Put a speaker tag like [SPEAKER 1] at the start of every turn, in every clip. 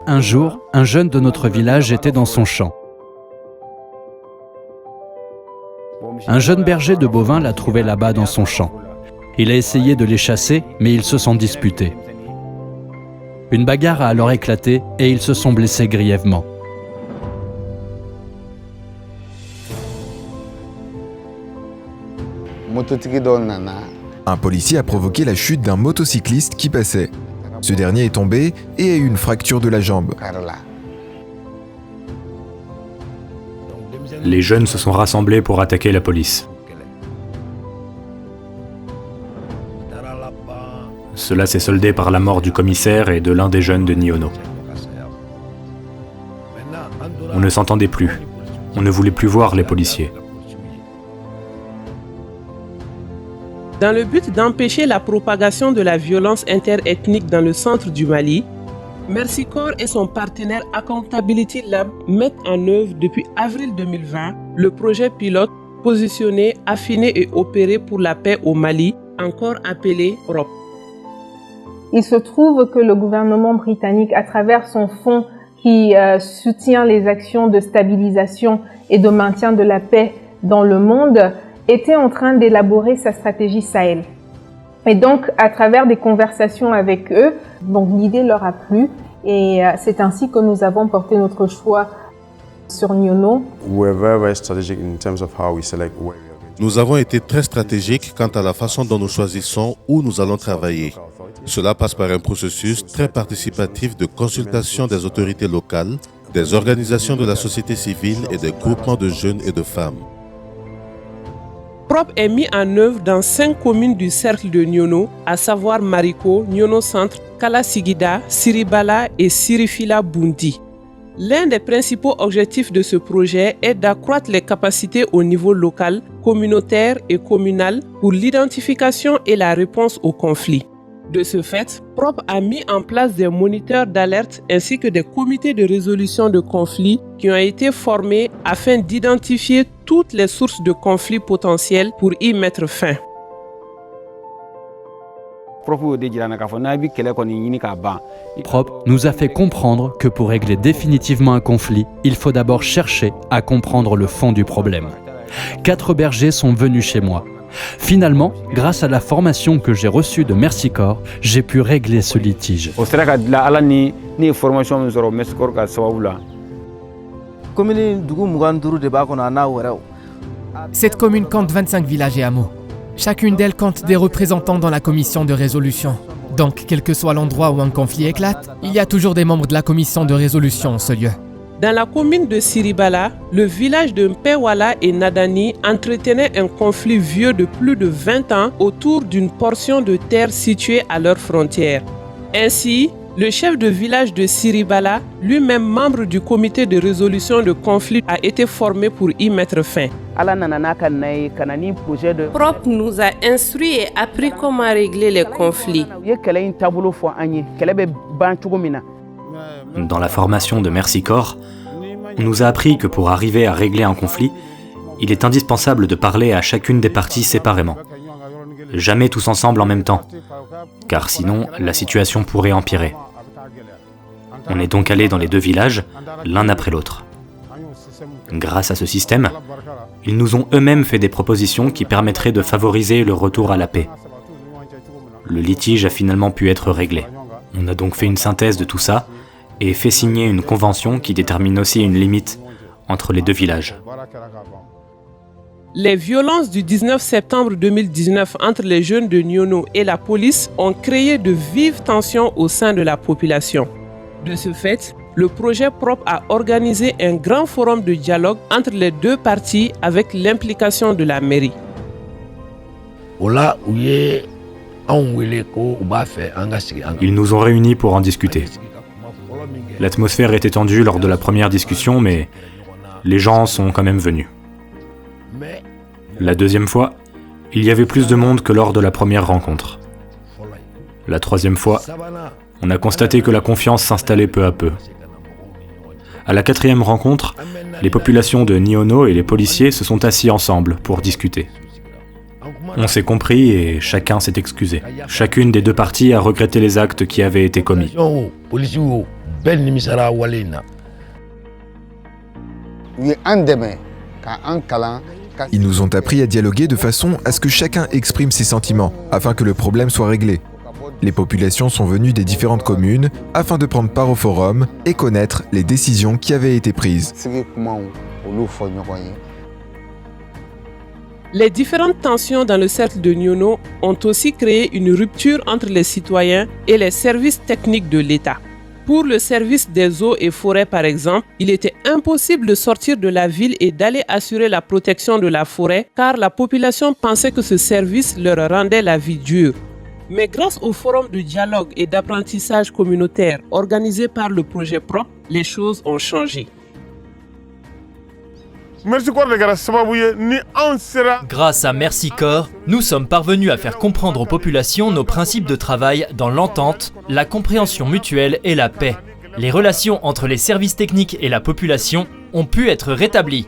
[SPEAKER 1] Un jour, un jeune de notre village était dans son champ. Un jeune berger de bovins l'a trouvé là-bas dans son champ. Il a essayé de les chasser, mais ils se sont disputés. Une bagarre a alors éclaté et ils se sont blessés grièvement.
[SPEAKER 2] Un policier a provoqué la chute d'un motocycliste qui passait. Ce dernier est tombé et a eu une fracture de la jambe.
[SPEAKER 3] Les jeunes se sont rassemblés pour attaquer la police. Cela s'est soldé par la mort du commissaire et de l'un des jeunes de Niono. On ne s'entendait plus. On ne voulait plus voir les policiers.
[SPEAKER 4] Dans le but d'empêcher la propagation de la violence interethnique dans le centre du Mali, Mercy Corps et son partenaire Accountability Lab mettent en œuvre depuis avril 2020 le projet pilote positionné, affiné et opéré pour la paix au Mali, encore appelé PROP.
[SPEAKER 5] Il se trouve que le gouvernement britannique, à travers son fonds qui soutient les actions de stabilisation et de maintien de la paix dans le monde, était en train d'élaborer sa stratégie Sahel. Et donc, à travers des conversations avec eux, donc l'idée leur a plu et c'est ainsi que nous avons porté notre choix sur Niono.
[SPEAKER 6] Nous avons été très stratégiques quant à la façon dont nous choisissons où nous allons travailler. Cela passe par un processus très participatif de consultation des autorités locales, des organisations de la société civile et des groupements de jeunes et de femmes.
[SPEAKER 4] PROP est mis en œuvre dans 5 communes du cercle de Niono, à savoir Mariko, Niono Centre, Kala Sigida, Siribala et Sirifila Bundi. L'un des principaux objectifs de ce projet est d'accroître les capacités au niveau local, communautaire et communal pour l'identification et la réponse aux conflits. De ce fait, PROP a mis en place des moniteurs d'alerte ainsi que des comités de résolution de conflits qui ont été formés afin d'identifier toutes les sources de conflits potentiels pour y mettre fin.
[SPEAKER 1] PROP nous a fait comprendre que pour régler définitivement un conflit, il faut d'abord chercher à comprendre le fond du problème. 4 bergers sont venus chez moi. Finalement, grâce à la formation que j'ai reçue de Mercy Corps, j'ai pu régler ce litige.
[SPEAKER 7] Cette commune compte 25 villages et hameaux. Chacune d'elles compte des représentants dans la commission de résolution. Donc, quel que soit l'endroit où un conflit éclate, il y a toujours des membres de la commission de résolution en ce lieu.
[SPEAKER 4] Dans la commune de Siribala, le village de Mpewala et Nadani entretenaient un conflit vieux de plus de 20 ans autour d'une portion de terre située à leur frontière. Ainsi, le chef de village de Siribala, lui-même membre du comité de résolution de conflit, a été formé pour y mettre fin.
[SPEAKER 8] PROP nous a instruits et appris comment régler les conflits.
[SPEAKER 3] Dans la formation de Mercy Corps, on nous a appris que pour arriver à régler un conflit, il est indispensable de parler à chacune des parties séparément. Jamais tous ensemble en même temps, car sinon la situation pourrait empirer. On est donc allé dans les 2 villages, l'un après l'autre. Grâce à ce système, ils nous ont eux-mêmes fait des propositions qui permettraient de favoriser le retour à la paix. Le litige a finalement pu être réglé. On a donc fait une synthèse de tout ça et fait signer une convention qui détermine aussi une limite entre les 2 villages.
[SPEAKER 4] Les violences du 19 septembre 2019 entre les jeunes de Niono et la police ont créé de vives tensions au sein de la population. De ce fait, le projet PROP a organisé un grand forum de dialogue entre les 2 parties avec l'implication de la mairie.
[SPEAKER 3] Ils nous ont réunis pour en discuter. L'atmosphère était tendue lors de la première discussion, mais les gens sont quand même venus. La deuxième fois, il y avait plus de monde que lors de la première rencontre. La troisième fois, on a constaté que la confiance s'installait peu à peu. À la 4e rencontre, les populations de Niono et les policiers se sont assis ensemble pour discuter. On s'est compris et chacun s'est excusé. Chacune des 2 parties a regretté les actes qui avaient été commis.
[SPEAKER 2] Ils nous ont appris à dialoguer de façon à ce que chacun exprime ses sentiments, afin que le problème soit réglé. Les populations sont venues des différentes communes afin de prendre part au forum et connaître les décisions qui avaient été prises.
[SPEAKER 4] Les différentes tensions dans le cercle de Nyono ont aussi créé une rupture entre les citoyens et les services techniques de l'État. Pour le service des eaux et forêts, par exemple, il était impossible de sortir de la ville et d'aller assurer la protection de la forêt car la population pensait que ce service leur rendait la vie dure. Mais grâce au forum de dialogue et d'apprentissage communautaire organisé par le projet PROP, les choses ont changé.
[SPEAKER 9] Grâce à Merci Corps, nous sommes parvenus à faire comprendre aux populations nos principes de travail dans l'entente, la compréhension mutuelle et la paix. Les relations entre les services techniques et la population ont pu être rétablies.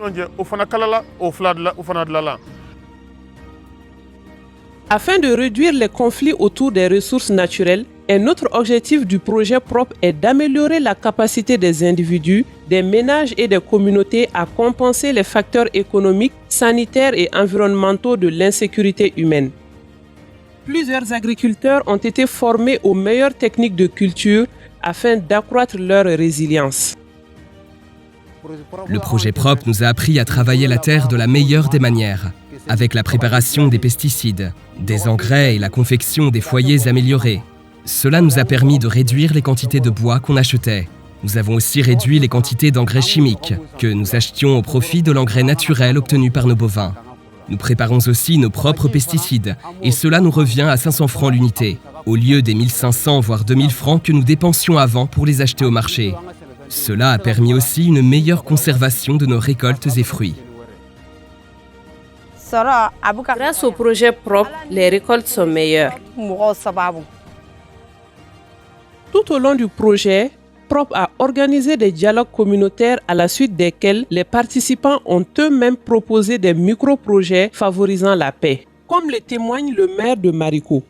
[SPEAKER 4] Afin de réduire les conflits autour des ressources naturelles, un autre objectif du projet PROP est d'améliorer la capacité des individus, des ménages et des communautés à compenser les facteurs économiques, sanitaires et environnementaux de l'insécurité humaine. Plusieurs agriculteurs ont été formés aux meilleures techniques de culture afin d'accroître leur résilience.
[SPEAKER 10] Le projet PROP nous a appris à travailler la terre de la meilleure des manières, avec la préparation des pesticides, des engrais et la confection des foyers améliorés. Cela nous a permis de réduire les quantités de bois qu'on achetait. Nous avons aussi réduit les quantités d'engrais chimiques, que nous achetions au profit de l'engrais naturel obtenu par nos bovins. Nous préparons aussi nos propres pesticides, et cela nous revient à 500 francs l'unité, au lieu des 1500 voire 2000 francs que nous dépensions avant pour les acheter au marché. Cela a permis aussi une meilleure conservation de nos récoltes et fruits.
[SPEAKER 8] Grâce au projet PROP, les récoltes sont meilleures.
[SPEAKER 4] Tout au long du projet, PROP a organisé des dialogues communautaires à la suite desquels les participants ont eux-mêmes proposé des micro-projets favorisant la paix, comme le témoigne le maire de Mariko.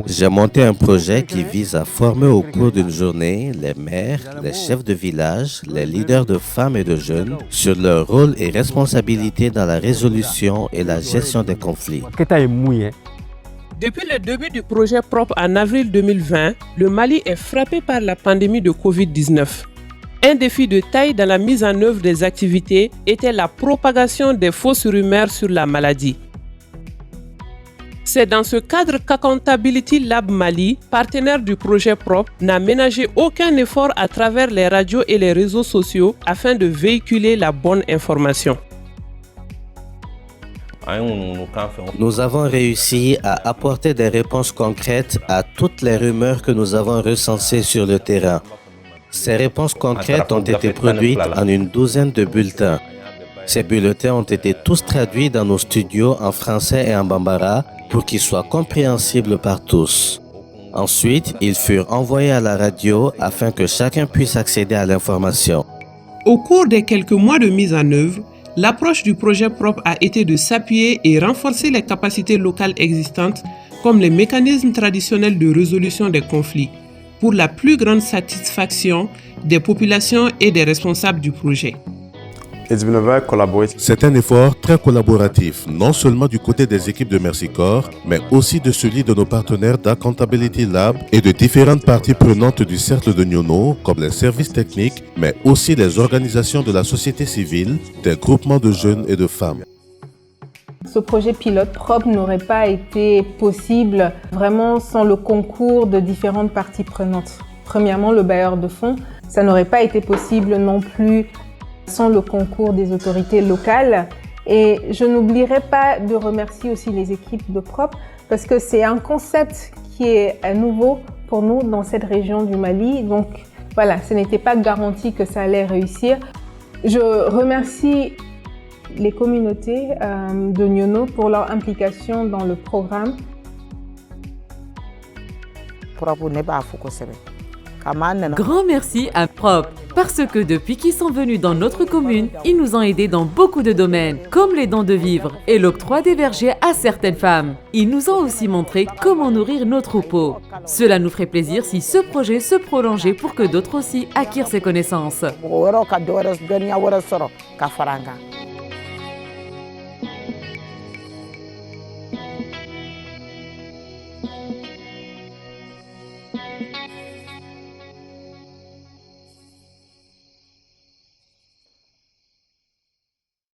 [SPEAKER 11] J'ai monté un projet qui vise à former au cours d'une journée les maires, les chefs de village, les leaders de femmes et de jeunes sur leur rôle et responsabilité dans la résolution et la gestion des conflits.
[SPEAKER 4] Depuis le début du projet PROP en avril 2020, le Mali est frappé par la pandémie de Covid-19. Un défi de taille dans la mise en œuvre des activités était la propagation des fausses rumeurs sur la maladie. C'est dans ce cadre qu'Accountability Lab Mali, partenaire du projet PROP, n'a ménagé aucun effort à travers les radios et les réseaux sociaux afin de véhiculer la bonne information.
[SPEAKER 11] Nous avons réussi à apporter des réponses concrètes à toutes les rumeurs que nous avons recensées sur le terrain. Ces réponses concrètes ont été produites en une douzaine de bulletins. Ces bulletins ont été tous traduits dans nos studios en français et en bambara pour qu'ils soient compréhensibles par tous. Ensuite, ils furent envoyés à la radio afin que chacun puisse accéder à l'information.
[SPEAKER 4] Au cours des quelques mois de mise en œuvre, l'approche du projet PROP a été de s'appuyer et renforcer les capacités locales existantes comme les mécanismes traditionnels de résolution des conflits pour la plus grande satisfaction des populations et des responsables du projet.
[SPEAKER 6] C'est un effort très collaboratif, non seulement du côté des équipes de Merci Corps, mais aussi de celui de nos partenaires d'Accountability Lab et de différentes parties prenantes du cercle de Nyono, comme les services techniques, mais aussi les organisations de la société civile, des groupements de jeunes et de femmes.
[SPEAKER 5] Ce projet pilote PROP n'aurait pas été possible vraiment sans le concours de différentes parties prenantes. Premièrement, le bailleur de fonds, ça n'aurait pas été possible non plus sans le concours des autorités locales. Et je n'oublierai pas de remercier aussi les équipes de PROP parce que c'est un concept qui est nouveau pour nous dans cette région du Mali. Donc voilà, ce n'était pas garanti que ça allait réussir. Je remercie les communautés de Nyono pour leur implication dans le programme.
[SPEAKER 12] Grand merci à PROP. Parce que depuis qu'ils sont venus dans notre commune, ils nous ont aidés dans beaucoup de domaines, comme les dons de vivres et l'octroi des vergers à certaines femmes. Ils nous ont aussi montré comment nourrir nos troupeaux. Cela nous ferait plaisir si ce projet se prolongeait pour que d'autres aussi acquièrent ces connaissances.